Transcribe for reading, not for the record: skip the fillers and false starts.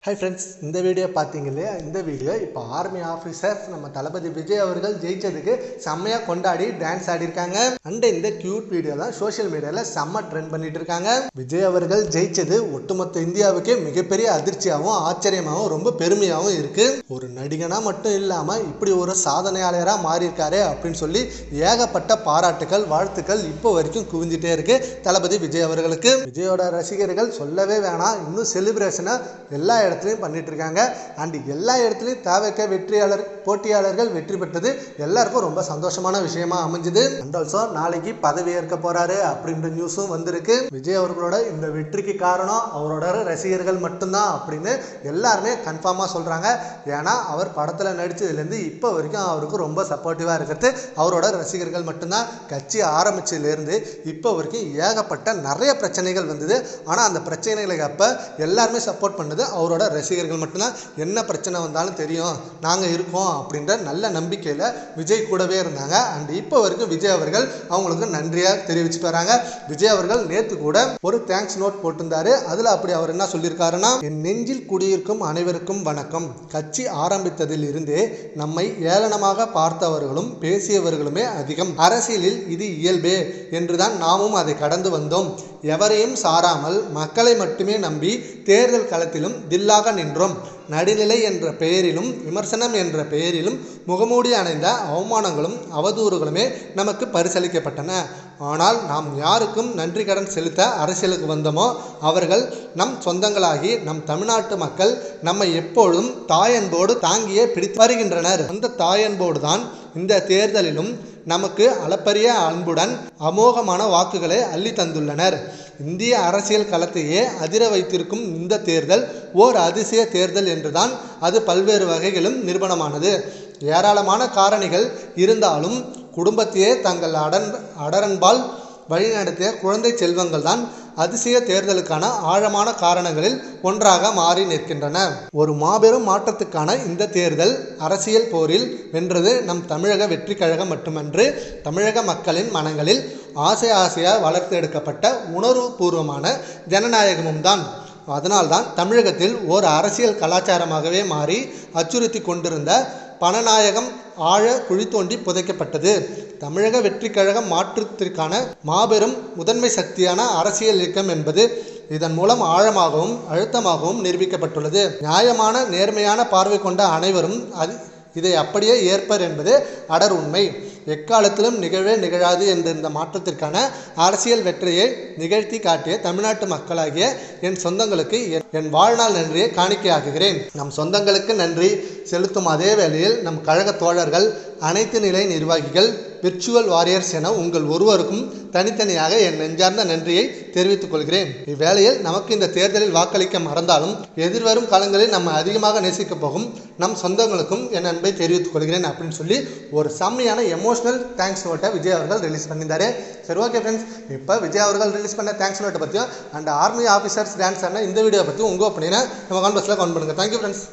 Hi friends, இந்த video பார்த்தீங்க இல்லையா? இந்த வீடியோ இப்போ ஆர்மி ஆஃபீஸர்ஸ் நம்ம தளபதி விஜய் அவர்கள் ஜெயிச்சதுக்கு செம்மையாக கொண்டாடி டான்ஸ் ஆடிருக்காங்க. அண்ட் இந்த கியூட் வீடியோ தான் சோஷியல் மீடியாவில் செம்ம ட்ரெண்ட் பண்ணிட்டு இருக்காங்க. விஜய் அவர்கள் ஜெயிச்சது ஒட்டுமொத்த இந்தியாவுக்கே மிகப்பெரிய அதிர்ச்சியாகவும் ஆச்சரியமாகவும் ரொம்ப பெருமையாகவும் இருக்கு. ஒரு நடிகனா மட்டும் இல்லாமல் இப்படி ஒரு சாதனையாளராக மாறியிருக்காரு அப்படின்னு சொல்லி ஏகப்பட்ட பாராட்டுகள் வாழ்த்துக்கள் இப்போ வரைக்கும் குவிஞ்சிட்டே இருக்கு தளபதி விஜய் அவர்களுக்கு. விஜயோட ரசிகர்கள் சொல்லவே வேணாம், இன்னும் செலிப்ரேஷனை எல்லா இடத்துலையும் பண்ணிட்டு இருக்காங்க. அண்ட் எல்லா இடத்துலையும் தாவேக்க போட்டியாளர்கள் வெற்றி பெற்றது எல்லாருக்கும் ரொம்ப சந்தோஷமான விஷயமா அமைஞ்சது. அண்ட் ஆல்சோ நாளைக்கு பதவி ஏற்க போறாரு அப்படின்ற நியூஸும் வந்திருக்கு. விஜய் அவர்களோட இந்த வெற்றிக்கு காரணம் அவரோட ரசிகர்கள் மட்டும்தான் அப்படின்னு எல்லாருமே கன்ஃபார்மா சொல்றாங்க. ஏன்னா அவர் படத்துல நடிச்சதுலேருந்து இப்போ வரைக்கும் அவருக்கு ரொம்ப சப்போர்ட்டிவா இருக்கிறது அவரோட ரசிகர்கள் மட்டும்தான். கட்சி ஆரம்பிச்சதுலேருந்து இப்போ வரைக்கும் ஏகப்பட்ட நிறைய பிரச்சனைகள் வந்தது. ஆனால் அந்த பிரச்சனைகளுக்கு அப்ப எல்லாருமே சப்போர்ட் பண்ணது அவரோட ரசிகர்கள் மட்டும்தான். என்ன பிரச்சனை வந்தாலும் தெரியும், நாங்க இருக்கோம் அப்படின்ற நல்ல நம்பிக்கையில விஜய் கூடவே இருந்தாங்க. அண்ட் இப்போ வரைக்கும் விஜய் அவர்கள் அவங்களுக்கு நன்றியா தெரிவிச்சுட்டு வராங்க. விஜய் அவர்கள் நேத்து கூட ஒரு தேங்க்ஸ் நோட் போட்டிருந்தாரு. அதுல அப்படி அவர் என்ன சொல்லியிருக்காருன்னா, என் நெஞ்சில் குடியிருக்கும் அனைவருக்கும் வணக்கம். கட்சி ஆரம்பித்ததில் இருந்தே நம்மை ஏளனமாக பார்த்தவர்களும் பேசியவர்களுமே அதிகம். அரசியலில் இது இயல்பே என்றுதான் நாமும் அதை கடந்து வந்தோம். எவரையும் சாராமல் மக்களை மட்டுமே நம்பி தேர்தல் களத்திலும் தில்லாக நின்றோம். நடுநிலை என்ற பெயரிலும் விமர்சனம் என்ற பெயரிலும் முகமூடி அணைந்த அவமானங்களும் அவதூறுகளுமே நமக்கு பரிசளிக்கப்பட்டன. ஆனால் நாம் யாருக்கும் நன்றி கடன் செலுத்த அரசியலுக்கு வந்தோமோ அவர்கள் நம் சொந்தங்களாகி நம் தமிழ்நாட்டு மக்கள் நம்மை எப்பொழுதும் தாயன்போடு தாங்கியே பிடித்து வருகின்றனர். அந்த தாயன்போடு தான் இந்த தேர்தலிலும் நமக்கு அளப்பரிய அன்புடன் அமோகமான வாக்குகளை அள்ளி தந்துள்ளனர். இந்திய அரசியல் களத்தையே அதிர வைத்திருக்கும் இந்த தேர்தல் ஓர் அதிசய தேர்தல் என்றுதான் அது பல்வேறு வகைகளும் நிரூபணமானது. ஏராளமான காரணிகள் இருந்தாலும் குடும்பத்தையே தங்கள் அடரன்பால் வழிநடத்திய குழந்தை செல்வங்கள் தான் அதிசய தேர்தலுக்கான ஆழமான காரணங்களில் ஒன்றாக மாறி நிற்கின்றன. ஒரு மாபெரும் மாற்றத்துக்கான இந்த தேர்தல் அரசியல் போரில் வென்றது நம் தமிழக வெற்றி கழகம் மட்டுமன்று, தமிழக மக்களின் மனங்களில் ஆசையாக வளர்த்து எடுக்கப்பட்ட உணர்வுபூர்வமான ஜனநாயகமும் தான். அதனால்தான் தமிழகத்தில் ஓர் அரசியல் கலாச்சாரமாகவே மாறி அச்சுறுத்தி கொண்டிருந்த பணநாயகம் ஆழ குழி தோண்டி புதைக்கப்பட்டது. தமிழக வெற்றி கழகம் மாற்றத்திற்கான மாபெரும் முதன்மை சக்தியான அரசியல் இயக்கம் என்பது இதன் மூலம் ஆழமாகவும் அழுத்தமாகவும் நிரூபிக்கப்பட்டுள்ளது. நியாயமான நேர்மையான பார்வை கொண்ட அனைவரும் இதை அப்படியே ஏற்பர் என்பது அடர் உண்மை. எக்காலத்திலும் நிகழாது என்ற இந்த மாற்றத்திற்கான அரசியல் வெற்றியை நிகழ்த்தி காட்டிய தமிழ்நாட்டு மக்களாகிய என் சொந்தங்களுக்கு என் வாழ்நாள் நன்றியை காணிக்கையாக்குகிறேன். நம் சொந்தங்களுக்கு நன்றி செலுத்தும் அதே வேளையில் நம் கழக தோழர்கள், அனைத்து நிலை நிர்வாகிகள், விர்ச்சுவல் வாரியர்ஸ் என உங்கள் ஒருவருக்கும் தனித்தனியாக என் நெஞ்சார்ந்த நன்றியை தெரிவித்துக் கொள்கிறேன். இவ்வேளையில் நமக்கு இந்த தேர்தலில் வாக்களிக்க மறந்தாலும் எதிர்வரும் காலங்களில் நம்ம அதிகமாக நேசிக்க போகும் நம் சொந்தங்களுக்கும் என் அன்பை தெரிவித்துக் கொள்கிறேன் அப்படின்னு சொல்லி ஒரு செம்மையான எமோஷனல் தேங்க்ஸ் நோட்டை விஜய் அவர்கள் ரிலீஸ் பண்ணியிருந்தாரு. சரி, ஓகே ஃப்ரெண்ட்ஸ், இப்போ விஜய் அவர்கள் ரிலீஸ் பண்ண தேங்க்ஸ் நோட்டை பற்றியும் அண்ட் ஆர்மி ஆஃபீஸர்ஸ் டான்ஸ் ஆன இந்த வீடியோ பற்றியும் உங்கள் ஒப்பீனியனை நம்ம கான்வர்ஸில் கமெண்ட் பண்ணுங்கள். Thank you friends.